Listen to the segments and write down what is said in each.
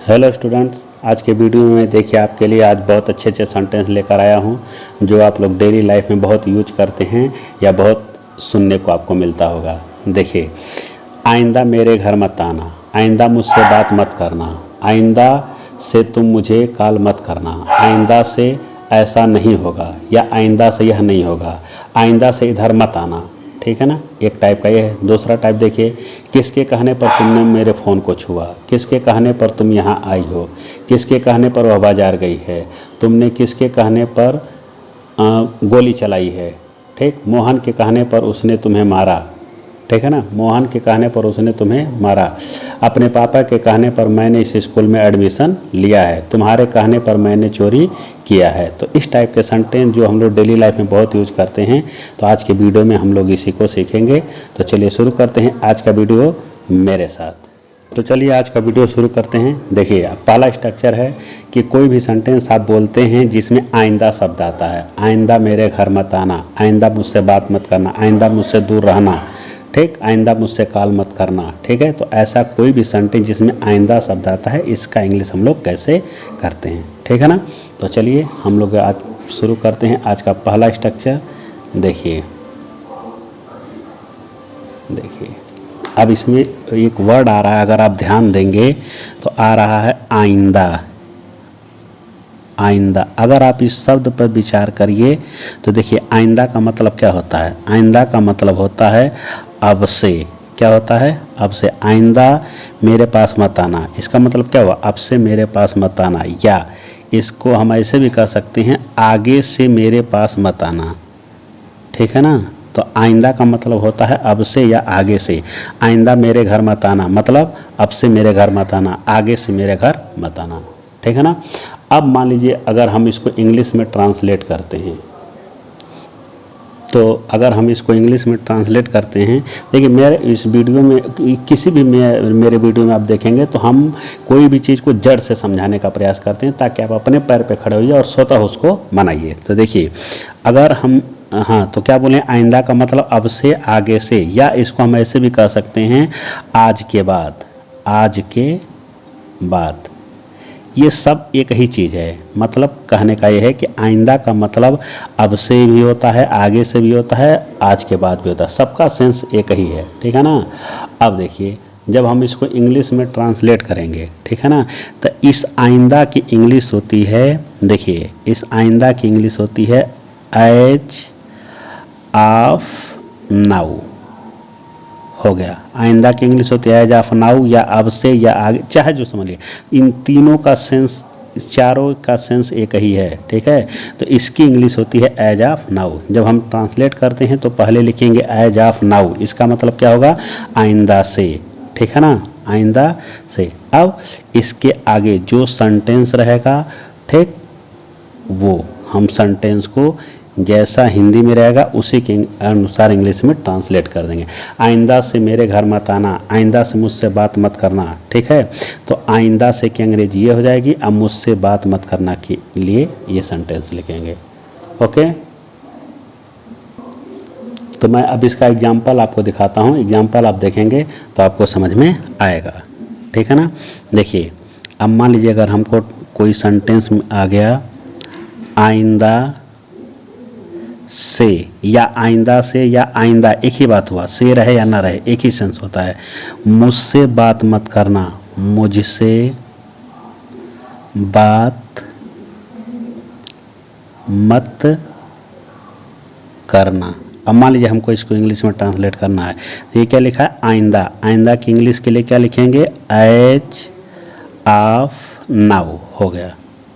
Hello students, आज के video में देखिए आपके लिए आज बहुत अच्छे अच्छे सेंटेंस लेकर आया हूं जो आप लोग डेली लाइफ में बहुत यूज करते हैं या बहुत सुनने को आपको मिलता होगा। देखिए, आइंदा मेरे घर मत आना, आइंदा मुझसे बात मत करना, आइंदा से तुम मुझे कॉल मत करना, आइंदा से ऐसा नहीं होगा या आइंदा से यह नहीं होगा, आइंदा से इधर मत आना। ठीक है ना, एक टाइप का ये है। दूसरा टाइप देखिए, किसके कहने पर तुमने मेरे फ़ोन को छुआ, किसके कहने पर तुम यहाँ आई हो, किसके कहने पर वह बाजार गई है, तुमने किसके कहने पर गोली चलाई है। ठीक, मोहन के कहने पर उसने तुम्हें मारा। ठीक है ना, मोहन के कहने पर उसने तुम्हें मारा। अपने पापा के कहने पर मैंने इस स्कूल में एडमिशन लिया है, तुम्हारे कहने पर मैंने चोरी किया है। तो इस टाइप के सेंटेंस जो हम लोग डेली लाइफ में बहुत यूज करते हैं, तो आज के वीडियो में हम लोग इसी को सीखेंगे। तो चलिए शुरू करते हैं आज का वीडियो मेरे साथ। तो चलिए आज का वीडियो शुरू करते हैं। देखिए, पहला स्ट्रक्चर है कि कोई भी सेंटेंस आप बोलते हैं जिसमें आइंदा शब्द आता है। आइंदा मेरे घर मत आना, आइंदा मुझसे बात मत करना, आइंदा मुझसे दूर रहना। ठीक, आइंदा मुझसे कॉल मत करना। ठीक है, तो ऐसा कोई भी सेंटेंस जिसमें आइंदा शब्द आता है, इसका इंग्लिश हम लोग कैसे करते हैं। ठीक है ना, तो चलिए हम लोग आज शुरू करते हैं आज का पहला स्ट्रक्चर। देखिए अब इसमें एक वर्ड आ रहा है, अगर आप ध्यान देंगे तो आ रहा है आइंदा। आइंदा, अगर आप इस शब्द पर विचार करिए तो देखिए, आइंदा का मतलब क्या होता है। आइंदा का मतलब होता है अब से। क्या होता है? अब से। आइंदा मेरे पास मत आना, इसका मतलब क्या हुआ? अब से मेरे पास मत आना। या इसको हम ऐसे भी कह सकते हैं, आगे से मेरे पास मत आना। ठीक है ना, तो आइंदा का मतलब होता है अब से या आगे से। आइंदा मेरे घर मत आना मतलब अब से मेरे घर मत आना, आगे से मेरे घर मत आना। ठीक है ना। अब मान लीजिए अगर हम इसको इंग्लिश में ट्रांसलेट करते हैं, तो अगर हम इसको इंग्लिश में ट्रांसलेट करते हैं, देखिए मेरे इस वीडियो में किसी भी मेरे वीडियो में आप देखेंगे तो हम कोई भी चीज़ को जड़ से समझाने का प्रयास करते हैं ताकि आप अपने पैर पे खड़े होइए और स्वतः उसको बनाइए। तो देखिए, अगर हम तो क्या बोलें, आइंदा का मतलब अब से, आगे से, या इसको हम ऐसे भी कह सकते हैं आज के बाद। आज के बाद, ये सब एक ही चीज़ है। मतलब कहने का ये है कि आइंदा का मतलब अब से भी होता है, आगे से भी होता है, आज के बाद भी होता है, सबका सेंस एक ही है। ठीक है ना। अब देखिए, जब हम इसको इंग्लिश में ट्रांसलेट करेंगे, ठीक है ना, तो इस आइंदा की इंग्लिश होती है, देखिए इस आइंदा की इंग्लिश होती है एज ऑफ नाउ। हो गया, आइंदा की इंग्लिश होती है एज ऑफ नाउ या अब से या आगे, चाहे जो समझिए। इन तीनों का सेंस, चारों का सेंस एक ही है। ठीक है, तो इसकी इंग्लिश होती है एज ऑफ नाउ। जब हम ट्रांसलेट करते हैं तो पहले लिखेंगे एज ऑफ नाउ, इसका मतलब क्या होगा? आइंदा से। ठीक है ना, आइंदा से। अब इसके आगे जो सेंटेंस रहेगा, ठीक, वो हम सेंटेंस को जैसा हिंदी में रहेगा उसी के अनुसार इंग्लिश में ट्रांसलेट कर देंगे। आइंदा से मेरे घर मत आना, आइंदा से मुझसे बात मत करना। ठीक है, तो आइंदा से की अंग्रेजी ये हो जाएगी, अब मुझसे बात मत करना के लिए ये सेंटेंस लिखेंगे। ओके, तो मैं अब इसका एग्जाम्पल आपको दिखाता हूँ। एग्जाम्पल आप देखेंगे तो आपको समझ में आएगा। ठीक है ना। देखिए, अब मान लीजिए अगर हमको कोई सेंटेंस आ गया, आइंदा से या आइंदा से या आइंदा, एक ही बात हुआ, से रहे या ना रहे एक ही सेंस होता है। मुझसे बात मत करना, मुझसे बात मत करना। अब मान लीजिए हमको इसको इंग्लिश में ट्रांसलेट करना है, तो ये क्या लिखा है? आइंदा। आइंदा की इंग्लिश के लिए क्या लिखेंगे? As of now. हो गया,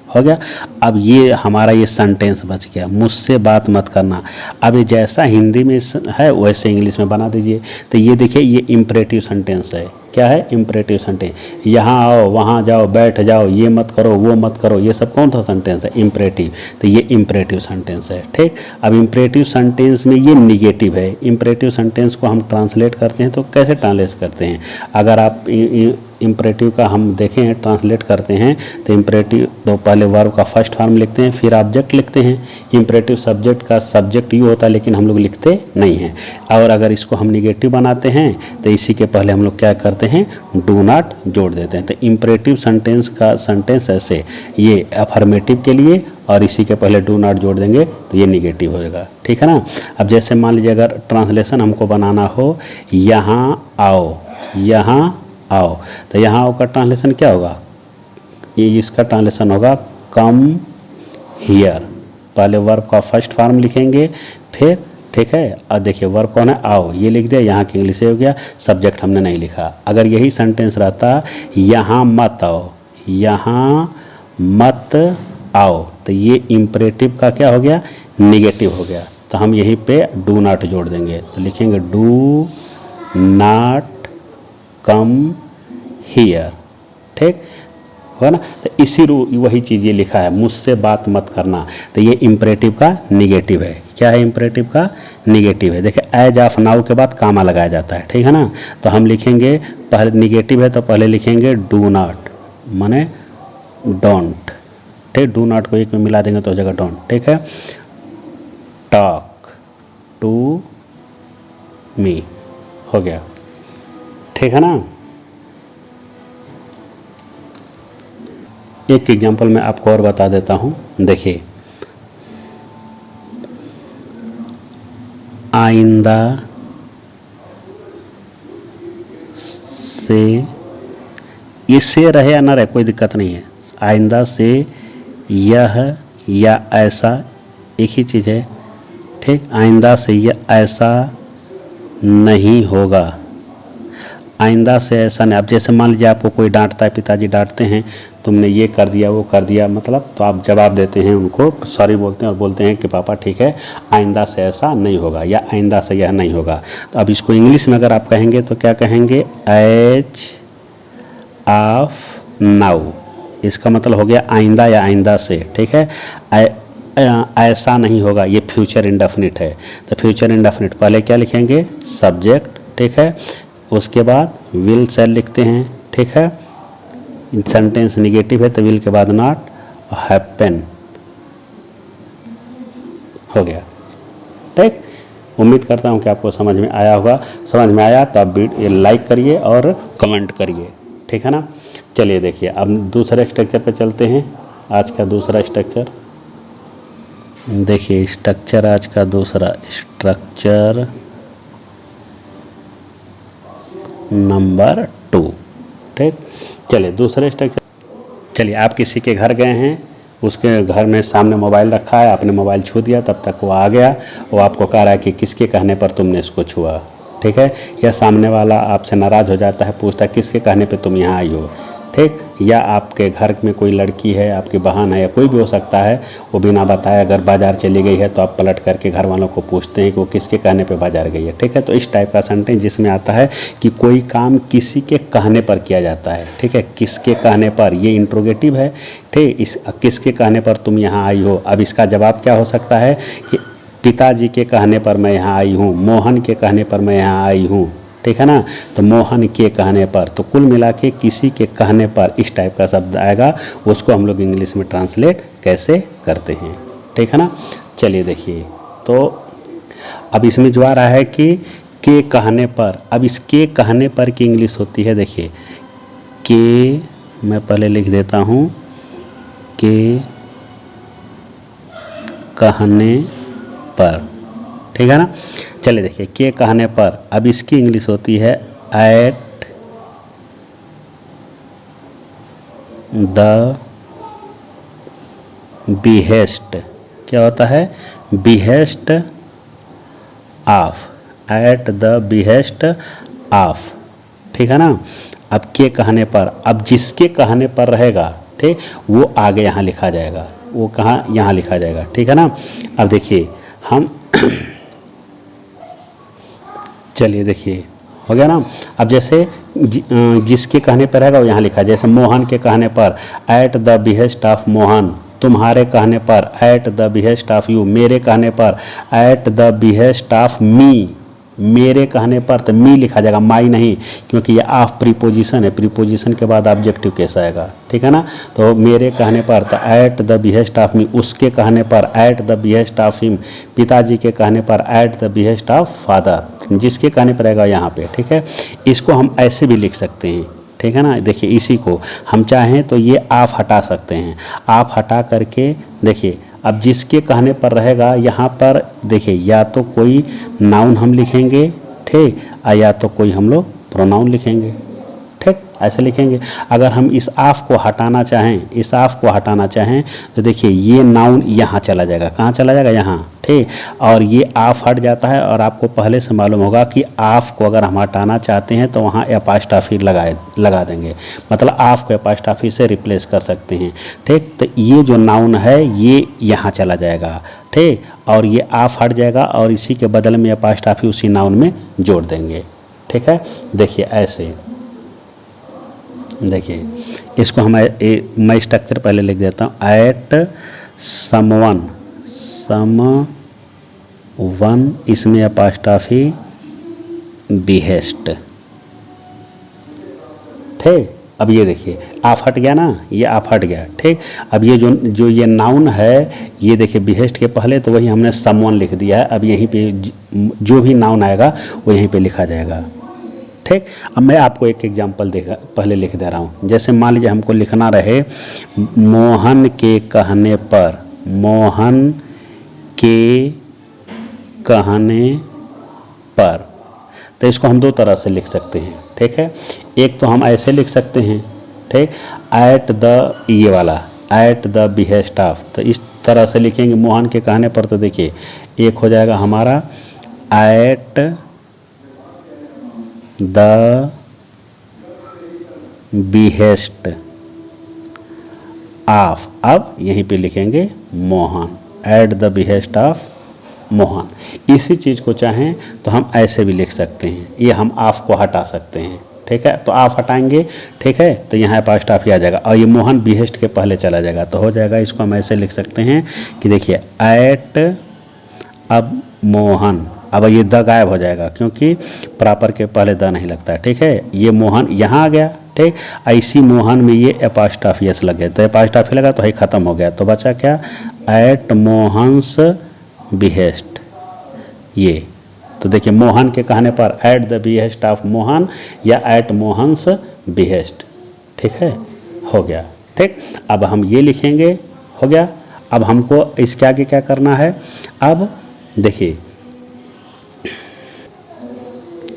हो गया। अब ये हमारा ये सेंटेंस बच गया, मुझसे बात मत करना। अब ये जैसा हिंदी में है वैसे इंग्लिश में बना दीजिए। तो ये देखिए, ये इम्परेटिव सेंटेंस है। क्या है? Imperative sentence. यहाँ आओ, वहाँ जाओ, बैठ जाओ, ये मत करो, वो मत करो, ये सब कौन सा सेंटेंस है? इम्परेटिव। तो ये इम्परेटिव सेंटेंस है। ठीक, अब इम्परेटिव सेंटेंस में ये निगेटिव है। इम्परेटिव सेंटेंस को हम ट्रांसलेट करते हैं तो कैसे ट्रांसलेट करते हैं? अगर आप इम्परेटिव का हम देखें ट्रांसलेट करते हैं तो इम्परेटिव तो पहले वर्ब का फर्स्ट फॉर्म लिखते हैं, फिर ऑब्जेक्ट लिखते हैं। इम्परेटिव सब्जेक्ट का सब्जेक्ट यू होता है, लेकिन हम लोग लिखते नहीं हैं। और अगर इसको हम निगेटिव बनाते हैं तो इसी के पहले हम लोग क्या करते करते हैं, डू नॉट जोड़ देते हैं। तो इम्परेटिव सेंटेंस का सेंटेंस ऐसे, ये अफर्मेटिव के लिए और इसी के पहले डू नॉट जोड़ देंगे तो ये निगेटिव होएगा, ठीक है ना। अब जैसे मान लीजिए अगर ट्रांसलेशन हमको बनाना हो, यहाँ आओ, यहाँ आओ, तो यहाँ आओ का ट्रांसलेशन क्या होगा, ये इसका ट्रांसलेशन होगा कम हियर। पहले वर्ब का फर्स्ट फॉर्म लिखेंगे, फिर ठीक है, और देखिए वर्ब कौन है, आओ, ये लिख दिया, यहाँ की इंग्लिश हो गया, सब्जेक्ट हमने नहीं लिखा। अगर यही सेंटेंस रहता यहाँ मत आओ, यहाँ मत आओ, तो ये इम्परेटिव का क्या हो गया, निगेटिव हो गया। तो हम यहीं पे डू नॉट जोड़ देंगे, तो लिखेंगे डू नॉट कम हियर, ठीक हो ना। तो इसी वही चीज़ ये लिखा है, मुझसे बात मत करना, तो ये इम्परेटिव का निगेटिव है। क्या है, इम्परेटिव का निगेटिव है। देखिए एज ऑफ नाउ के बाद कामा लगाया जाता है, ठीक है ना। तो हम लिखेंगे, पहले निगेटिव है तो पहले लिखेंगे डू नॉट, माने डोंट, ठीक, डू नॉट को एक में मिला देंगे तो हो जाएगा डोंट, ठीक है। टॉक टू मी हो गया, ठीक है ना। एक एग्जांपल मैं आपको और बता देता हूँ, देखिए आइंदा से, ये से रहे या ना रहे कोई दिक्कत नहीं है, आइंदा से यह या ऐसा एक ही चीज़ है, ठीक। आइंदा से यह ऐसा नहीं होगा, आइंदा से ऐसा नहीं। अब जैसे मान लीजिए आपको कोई डांटता है, पिताजी डांटते हैं, तुमने ये कर दिया वो कर दिया, मतलब तो आप जवाब देते हैं उनको, सॉरी बोलते हैं और बोलते हैं कि पापा ठीक है आइंदा से ऐसा नहीं होगा या आइंदा से यह नहीं होगा। तो अब इसको इंग्लिश में अगर आप कहेंगे तो क्या कहेंगे, एज ऑफ नाउ, इसका मतलब हो गया आइंदा या आइंदा से, ठीक है। ऐसा नहीं होगा, ये फ्यूचर इंडेफिनिट है, तो फ्यूचर इंडेफिनिट पहले क्या लिखेंगे, सब्जेक्ट, ठीक है, उसके बाद विल शैल लिखते हैं, ठीक है। सेंटेंस निगेटिव है तो विल के बाद नॉट, हैपन हो गया, ठीक। उम्मीद करता हूँ कि आपको समझ में आया होगा। समझ में आया तो आप ये लाइक करिए और कमेंट करिए, ठीक है ना। चलिए देखिए अब दूसरे स्ट्रक्चर पे चलते हैं। आज का दूसरा स्ट्रक्चर देखिए, स्ट्रक्चर आज का दूसरा स्ट्रक्चर नंबर 2, ठीक। चलिए दूसरे स्ट्रक्चर, चलिए आप किसी के घर गए हैं, उसके घर में सामने मोबाइल रखा है, आपने मोबाइल छू दिया, तब तक वो आ गया, वो आपको कह रहा है कि किसके कहने पर तुमने इसको छुआ, ठीक है। या सामने वाला आपसे नाराज़ हो जाता है, पूछता है किसके कहने पे तुम यहाँ आई हो, ठीक। या आपके घर में कोई लड़की है, आपकी बहन है या कोई भी हो सकता है, वो बिना बताए अगर बाज़ार चली गई है तो आप पलट करके घर वालों को पूछते हैं कि वो किसके कहने पे बाज़ार गई है, ठीक है। तो इस टाइप का सेंटेंस जिसमें आता है कि कोई काम किसी के कहने पर किया जाता है, ठीक है, किसके कहने पर, ये इंट्रोगेटिव है, ठीक। इस किसके कहने पर तुम यहाँ आई हो, अब इसका जवाब क्या हो सकता है कि पिताजी के कहने पर मैं यहाँ आई हूँ, मोहन के कहने पर मैं यहाँ आई हूँ, ठीक है ना। तो मोहन के कहने पर, तो कुल मिला के किसी के कहने पर इस टाइप का शब्द आएगा, उसको हम लोग इंग्लिश में ट्रांसलेट कैसे करते हैं, ठीक है ना। चलिए देखिए, तो अब इसमें जो आ रहा है कि के कहने पर, अब इस के कहने पर की इंग्लिश होती है, देखिए के मैं पहले लिख देता हूँ, के कहने पर, ठीक है ना। चलिए देखिए, के कहने पर, अब इसकी इंग्लिश होती है एट द बिहेस्ट, क्या होता है, behest of, eight the behest of, ठीक है ना। अब के कहने पर, अब जिसके कहने पर रहेगा, ठीक, वो आगे यहाँ लिखा जाएगा, वो कहाँ, यहाँ लिखा जाएगा, ठीक है ना। अब देखिए हम चलिए देखिए हो गया ना। अब जैसे जिसके कहने पर रहेगा वो यहाँ लिखा है, जैसे मोहन के कहने पर eight the behest of Mohan, तुम्हारे कहने पर eight the behest of you, मेरे कहने पर एट द बिहेस्ट ऑफ मी, मेरे कहने पर तो मी लिखा जाएगा, माई नहीं, क्योंकि ये ऑफ प्रीपोजिशन है, प्रीपोजिशन के बाद ऑब्जेक्टिव कैसा आएगा, ठीक है ना। तो मेरे कहने पर तो एट द बिहेस्ट ऑफ मी, उसके कहने पर eight the behest of him, पिताजी के कहने पर eight the behest of father. जिसके कहने पर आएगा यहाँ पे, ठीक है। इसको हम ऐसे भी लिख सकते हैं, ठीक है ना। देखिए इसी को हम चाहें तो ये आप हटा सकते हैं, आप हटा करके देखिए अब जिसके कहने पर रहेगा यहाँ पर देखिए, या तो कोई नाउन हम लिखेंगे, ठीक, या तो कोई हम लोग प्रोनाउन लिखेंगे, ठीक, ऐसे लिखेंगे। अगर हम इस आफ को हटाना चाहें, इस आफ को हटाना चाहें तो देखिए ये नाउन यहाँ चला जाएगा, कहाँ चला जाएगा, यहाँ, ठीक, और ये आफ हट जाता है। और आपको पहले से मालूम होगा कि आफ को अगर हम हटाना चाहते हैं तो वहाँ एपास्ट्रॉफी लगा देंगे, मतलब आफ को एपास्ट्रॉफी से रिप्लेस कर सकते हैं, ठीक। तो ये जो नाउन है ये यहाँ चला जाएगा, ठीक, और ये आफ हट जाएगा और इसी के बदले में एपास्ट्रॉफी उसी नाउन में जोड़ देंगे, ठीक है। देखिए ऐसे, देखिए इसको हम मैं स्ट्रक्चर पहले लिख देता हूँ। एट समवन, इसमें अपास्ट्रॉफी बिहेस्ट, ठीक। अब ये देखिए आप हट गया ना, ये आप हट गया, ठीक। अब ये जो ये नाउन है ये देखिए बिहेस्ट के पहले तो वही हमने समवन लिख दिया है। अब यहीं पे जो भी नाउन आएगा वो यहीं पे लिखा जाएगा, ठीक। अब मैं आपको एक एग्जांपल पहले लिख दे रहा हूँ। जैसे मान लीजिए हमको लिखना रहे मोहन के कहने पर, मोहन के कहने पर, तो इसको हम दो तरह से लिख सकते हैं, ठीक है। एक तो हम ऐसे लिख सकते हैं, ठीक, एट द, ये वाला एट द बिहेस्ट ऑफ, तो इस तरह से लिखेंगे मोहन के कहने पर। तो देखिए एक हो जाएगा हमारा एट द बिहेस्ट ऑफ, अब यहीं पे लिखेंगे Mohan, eight the behest of Mohan. इसी चीज़ को चाहें तो हम ऐसे भी लिख सकते हैं, ये हम ऑफ को हटा सकते हैं, ठीक है। तो ऑफ हटाएंगे, ठीक है, तो यहाँ एपास्ट्रॉफी आ जाएगा और ये मोहन बिहेस्ट के पहले चला जाएगा, तो हो जाएगा। इसको हम ऐसे लिख सकते हैं कि देखिए एट, अब मोहन, अब ये द गायब हो जाएगा क्योंकि प्रॉपर के पहले द नहीं लगता है, ठीक है। ये मोहन यहाँ आ गया, ठीक, इसी मोहन में ये एपास्ट्रॉफी एस लग गया, तो एपास्ट्रॉफी लगा तो ये खत्म हो गया, तो बचा क्या, एट मोहन्स बिहेस्ट, ये। तो देखिए मोहन के कहने पर eight the behest of Mohan या एट मोहन्स बिहेस्ट, ठीक है, हो गया, ठीक। अब हम ये लिखेंगे, हो गया। अब हमको इसके आगे क्या करना है, अब देखिए,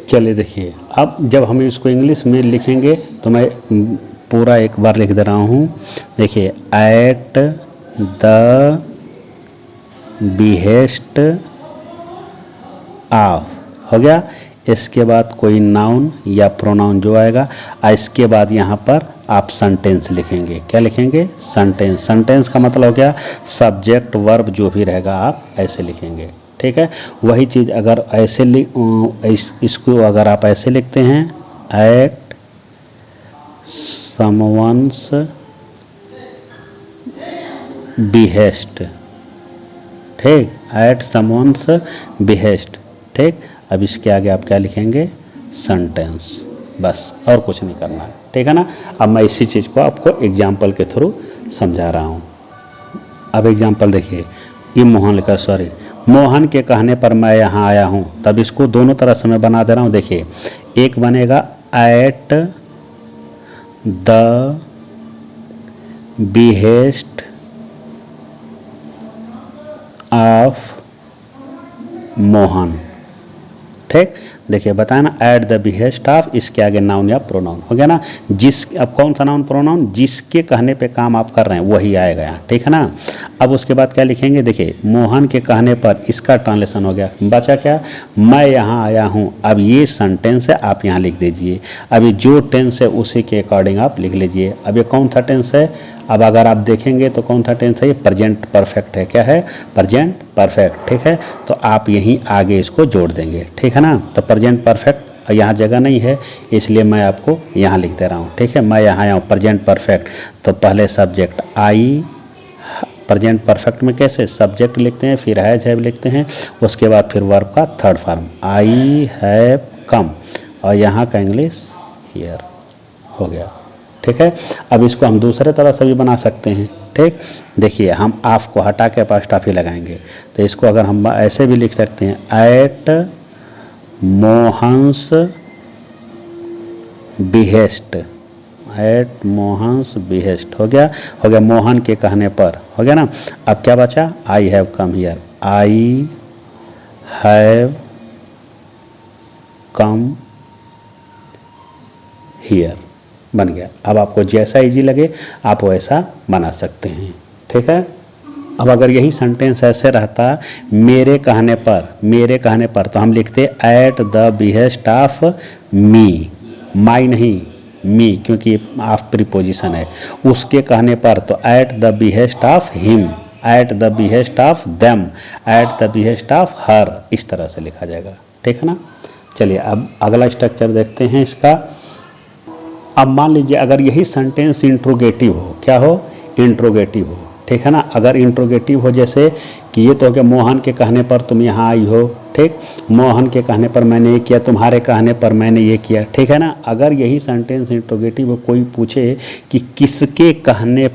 चलिए देखिए, अब जब हम इसको इंग्लिश में लिखेंगे तो मैं पूरा एक बार लिख दे रहा हूँ। देखिए एट द बिहेस्ट ऑफ, हो गया। इसके बाद कोई नाउन या प्रोनाउन जो आएगा, इसके बाद यहाँ पर आप सेंटेंस लिखेंगे। क्या लिखेंगे, सेंटेंस। सेंटेंस का मतलब हो गया सब्जेक्ट वर्ब जो भी रहेगा आप ऐसे लिखेंगे, ठीक है। वही चीज़ अगर ऐसे इसको अगर आप ऐसे लिखते हैं, एट समवन्स बिहेस्ट, ठीक, एट समवन्स बिहेस्ट, ठीक। अब इसके आगे आप क्या लिखेंगे, सेंटेंस, बस, और कुछ नहीं करना है, ठीक है ना। अब मैं इसी चीज़ को आपको एग्जाम्पल के थ्रू समझा रहा हूँ। अब एग्जाम्पल देखिए, ये मोहन लिखा, सॉरी, मोहन के कहने पर मैं यहाँ आया हूँ, तब इसको दोनों तरह से मैं बना दे रहा हूँ। देखिए एक बनेगा eight the behest of Mohan, ठीक। देखिए बताया ना, एट द बिहेस्ट ऑफ, इसके आगे नाउन या प्रोनाउन, हो गया ना। जिस, अब कौन सा नाउन प्रोनाउन, जिसके कहने पे काम आप कर रहे हैं वही आएगा यहाँ, ठीक है ना। अब उसके बाद क्या लिखेंगे, देखिए मोहन के कहने पर, इसका ट्रांसलेशन हो गया, बचा क्या, मैं यहाँ आया हूँ। अब ये सेंटेंस है, आप यहाँ लिख दीजिए। अब ये जो टेंस है उसी के अकॉर्डिंग आप लिख लीजिए। अब ये कौन सा टेंस है, अब अगर आप देखेंगे तो कौन सा टेंस है, ये प्रेजेंट परफेक्ट है। क्या है, प्रेजेंट परफेक्ट, ठीक है। तो आप यहीं आगे इसको जोड़ देंगे, ठीक है ना। तो प्रेजेंट परफेक्ट, यहाँ जगह नहीं है इसलिए मैं आपको यहाँ लिख दे रहा हूँ, ठीक है। मैं यहाँ आया हूँ, प्रेजेंट परफेक्ट, तो पहले सब्जेक्ट आई, प्रेजेंट परफेक्ट में कैसे सब्जेक्ट लिखते हैं, फिर हैव लिखते हैं, उसके बाद फिर वर्ब का third form, I have come, और यहाँ का इंग्लिश हियर, हो गया, ठीक है। अब इसको हम दूसरे तरह से भी बना सकते हैं, ठीक। देखिए हम ऑफ को हटा के एपास्ट्रॉफी लगाएंगे, तो इसको अगर हम ऐसे भी लिख सकते हैं, at Mohan's behest, at Mohan's behest हो गया मोहन के कहने पर, हो गया ना। अब क्या बचा, I have come here, I have come here बन गया। अब आपको जैसा इजी लगे आप वैसा बना सकते हैं, ठीक है। अब अगर यही सेंटेंस ऐसे रहता मेरे कहने पर, तो हम लिखते at the behest of me, my नहीं मी, क्योंकि ऑफ प्रीपोजिशन है। उसके कहने पर तो eight the behest of him, eight the behest of them, eight the behest of her, इस तरह से लिखा जाएगा, ठीक है ना। चलिए अब अगला स्ट्रक्चर देखते हैं इसका। अब मान लीजिए अगर यही सेंटेंस इंट्रोगेटिव हो, क्या हो, इंट्रोगेटिव हो, ठीक है ना। अगर इंट्रोगेटिव हो जैसे कि ये तो हो गया मोहन के कहने पर तुम यहाँ आई हो, ठीक, मोहन के कहने पर मैंने ये किया, तुम्हारे कहने पर मैंने ये किया, ठीक है ना। अगर यही सेंटेंस इंट्रोगेटिव हो, कोई पूछे कि किसके कहने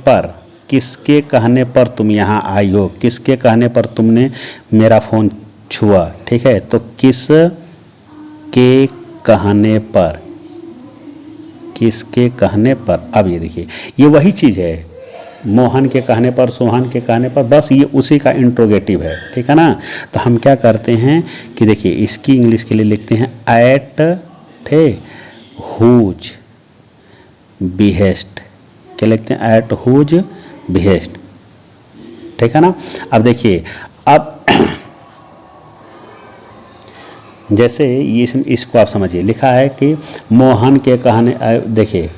पर तुम यहाँ आई हो, किसके कहने पर तुमने मेरा फ़ोन छुआ, ठीक है, तो किसके कहने पर। अब ये देखिए ये वही चीज़ है, मोहन के कहने पर, सोहन के कहने पर, बस ये उसी का इंट्रोगेटिव है, ठीक है ना। तो हम क्या करते हैं कि देखिए इसकी इंग्लिश के लिए लिखते हैं एट हुज बिहेस्ट, क्या लिखते हैं, एट हुज बिहेस्ट, ठीक है ना। अब देखिए अब जैसे इसको आप समझिए, लिखा है कि मोहन के कहने, देखिए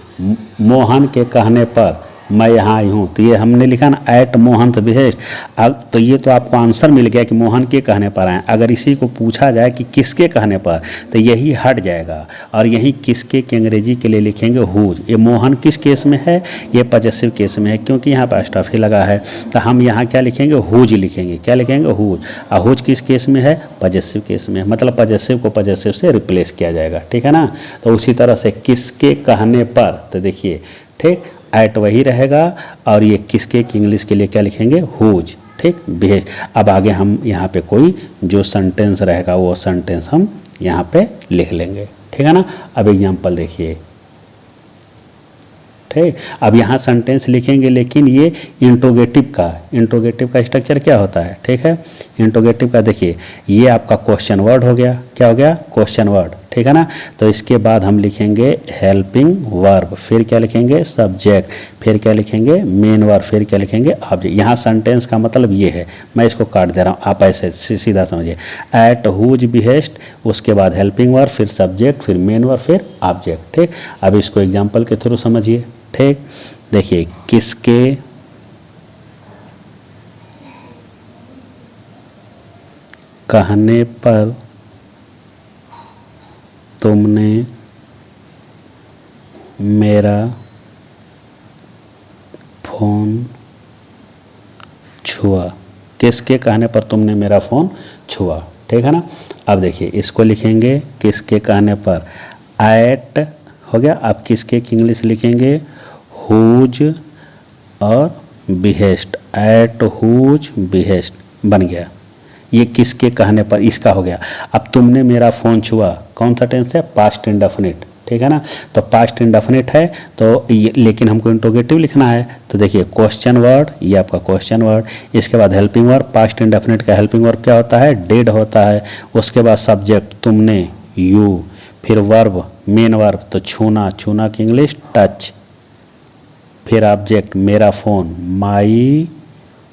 मोहन के कहने पर मैं यहाँ आई हूँ, तो ये हमने लिखा ना एट मोहन तो बिहेस्ट। अब तो ये तो आपको आंसर मिल गया कि मोहन के कहने पर आए। अगर इसी को पूछा जाए कि किसके कहने पर, तो यही हट जाएगा और यही किसके के अंग्रेजी के लिए लिखेंगे हुज। ये मोहन किस केस में है, ये पजेसिव केस में है, क्योंकि यहाँ पर स्टॉफी लगा है, तो हम यहाँ क्या लिखेंगे, हुज लिखेंगे, क्या लिखेंगे, हुज। और हुज किस केस में है, पजेसिव केस में, मतलब पजेसिव को पजेसिव से रिप्लेस किया जाएगा, ठीक है ना। तो उसी तरह से किसके कहने पर, तो देखिए ठीक एट वही रहेगा और ये किसके की इंग्लिश के लिए क्या लिखेंगे, हुज, ठीक, बिहेव। अब आगे हम यहाँ पे कोई जो सेंटेंस रहेगा वो सेंटेंस हम यहाँ पे लिख लेंगे, ठीक है ना। अब एग्जांपल देखिए, ठीक। अब यहाँ सेंटेंस लिखेंगे, लेकिन ये इंट्रोगेटिव का स्ट्रक्चर क्या होता है, ठीक है। इंट्रोगेटिव का देखिए ये आपका क्वेश्चन वर्ड हो गया, क्या हो गया, क्वेश्चन वर्ड, ठीक है ना। तो इसके बाद हम लिखेंगे हेल्पिंग वर्ब, फिर क्या लिखेंगे, सब्जेक्ट, फिर क्या लिखेंगे, मेन वर्ब, फिर क्या लिखेंगे, ऑब्जेक्ट। यहाँ सेंटेंस का मतलब ये है, मैं इसको काट दे रहा हूँ, आप ऐसे सीधा समझिए, एट हुज बिहेस्ट, उसके बाद हेल्पिंग वर्ब, फिर सब्जेक्ट, फिर मेन वर्ब, फिर ऑब्जेक्ट, ठीक। अब इसको एग्जाम्पल के थ्रू समझिए, ठीक। देखिए किसके कहने पर तुमने मेरा फोन छुआ, किसके कहने पर तुमने मेरा फोन छुआ, ठीक है ना। अब देखिए इसको लिखेंगे किसके कहने पर, एट हो गया। अब किसके की इंग्लिश लिखेंगे, हुज और बिहेस्ट, एट हुज बिहेस्ट बन गया। ये किसके कहने पर, इसका हो गया। अब तुमने मेरा फ़ोन छुआ, कौन सा टेंस है, पास्ट इंडेफिनिट, ठीक है ना। तो पास्ट इंडेफिनिट है तो ये, लेकिन हमको इंट्रोगेटिव लिखना है, तो देखिए क्वेश्चन वर्ड, ये आपका क्वेश्चन वर्ड, इसके बाद हेल्पिंग वर्ब, पास्ट इंडेफिनिट का हेल्पिंग वर्ब क्या होता है, डेड होता है। उसके बाद सब्जेक्ट तुमने, यू, फिर वर्ब मेन वर्ब, तो छूना, छूना की इंग्लिश टच, फिर ऑब्जेक्ट मेरा phone, my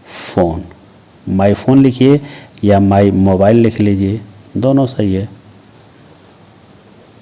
phone, my phone लिखिए या माई मोबाइल लिख लीजिए, दोनों सही है,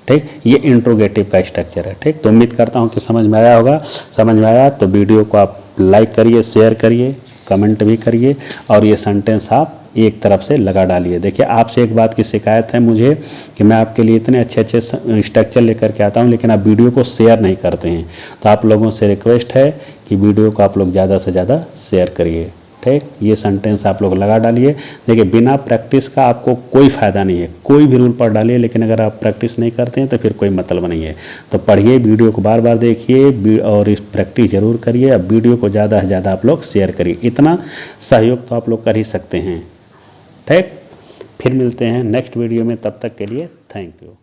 ठीक। ये इंट्रोगेटिव का स्ट्रक्चर है, ठीक। तो उम्मीद करता हूँ कि समझ में आया होगा। समझ में आया तो वीडियो को आप लाइक करिए, शेयर करिए, कमेंट भी करिए और ये सेंटेंस आप एक तरफ से लगा डालिए। देखिए आपसे एक बात की शिकायत है मुझे कि मैं आपके लिए इतने अच्छे अच्छे स्ट्रक्चर लेकर के आता हूँ, लेकिन आप वीडियो को शेयर नहीं करते हैं। तो आप लोगों से रिक्वेस्ट है कि वीडियो को आप लोग ज़्यादा से ज़्यादा शेयर करिए, ठीक। ये सेंटेंस आप लोग लगा डालिए। देखिए बिना प्रैक्टिस का आपको कोई फ़ायदा नहीं है, कोई भी रूल पढ़ डालिए, लेकिन अगर आप प्रैक्टिस नहीं करते हैं तो फिर कोई मतलब नहीं है। तो पढ़िए, वीडियो को बार बार देखिए और इस प्रैक्टिस जरूर करिए। अब वीडियो को ज़्यादा से ज़्यादा आप लोग शेयर करिए, इतना सहयोग तो आप लोग कर ही सकते हैं, ठीक। फिर मिलते हैं नेक्स्ट वीडियो में, तब तक के लिए थैंक यू।